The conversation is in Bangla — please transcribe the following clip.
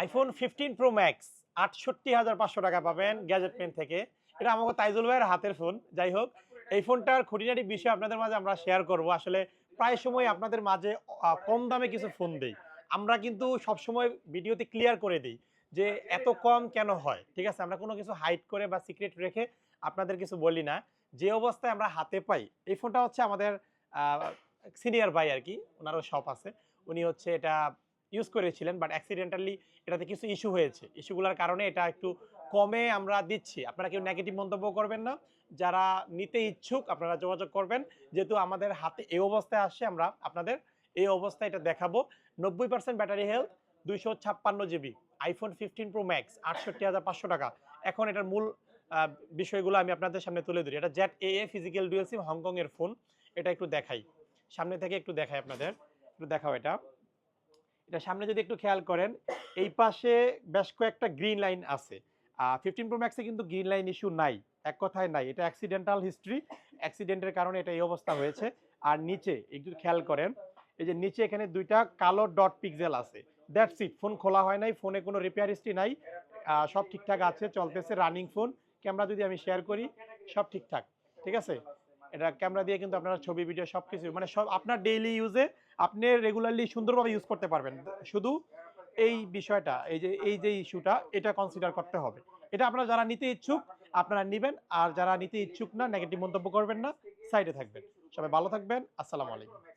আইফোন 15 প্রো ম্যাক্স ৬৮,৫০০ টাকা পাবেন গ্যাজেট পেন থেকে। এটা আমাকে তাইজুল ভাইয়ের হাতের ফোন। যাই হোক, এই ফোনটার খুঁটিনাটি বিষয় আপনাদের মাঝে আমরা শেয়ার করব। আসলে প্রায় সময় আপনাদের মাঝে কম দামে কিছু ফোন দেই। আমরা কিন্তু সবসময় ভিডিওতে ক্লিয়ার করে দেই যে এত কম কেন হয়। ঠিক আছে? আমরা কোনো কিছু হাইড করে বা সিক্রেট রেখে আপনাদের কিছু বলি না। যে অবস্থায় আমরা হাতে পাই, এই ফোনটা হচ্ছে আমাদের আ সিনিয়র ভাই আরকি, উনারও শপ আছে। উনি হচ্ছে এটা ইউজ করেছিলেন বাট অ্যাক্সিডেন্টালি এটাতে কিছু ইস্যু হয়েছে। ইস্যুগুলার কারণে এটা একটু কমে আমরা দিচ্ছি। আপনারা কেউ নেগেটিভ মন্তব্য করবেন না। যারা নিতে ইচ্ছুক আপনারা যোগাযোগ করবেন। যেহেতু আমাদের হাতে এই অবস্থায় আসছে, আমরা আপনাদের এই অবস্থায় এটা দেখাবো। ৯০% battery health, ২৫৬ GB. IPhone 15 pro max ৬৮,৫০০ টাকা। এখন এটার মূল আ বিষয়গুলো আমি আপনাদের সামনে তুলে ধরি। এটা ZAA physical dual SIM Hong Kong এর ফোন। এটা একটু দেখাই। সামনে থেকে একটু দেখাই আপনাদের। একটু দেখাও এটা। এটা সামনে যদি একটু খেয়াল করেন, এই পাশে বেশ কয়েকটা গ্রিন লাইন আছে। 15 প্রো ম্যাক্সে কিন্তু গ্রিন লাইন ইস্যু নাই। এক কথায় নাই। এটা অ্যাক্সিডেন্টাল হিস্ট্রি। অ্যাক্সিডেন্টের কারণে এটা এই অবস্থা হয়েছে। আর নিচে একটু খেয়াল করেন, এই যে নিচে এখানে ২ টা কালো ডট পিক্সেল আছে। That's it. ফোন খোলা হয় নাই, ফোনে কোনো রিপেয়ার হিস্ট্রি নাই। সব ঠিকঠাক আছে, চলতেছে, রানিং ফোন। ক্যামেরা যদি আমি শেয়ার করি, সব ঠিকঠাক। ঠিক আছে? এটা ক্যামেরা দিয়ে কিন্তু আপনারা ছবি, ভিডিও সবকিছু মানে সব আপনার ডেইলি ইউজে আপনি রেগুলারলি সুন্দরভাবে ইউজ করতে পারবেন। শুধু এই বিষয়টা, এই যে ইস্যুটা, এটা কনসিডার করতে হবে। এটা আপনারা যারা নিতে ইচ্ছুক আপনারা নিবেন, আর যারা নিতে ইচ্ছুক না নেগেটিভ মন্তব্য করবেন না, সাইডে থাকবেন। সবাই ভালো থাকবেন। আসসালামু আলাইকুম।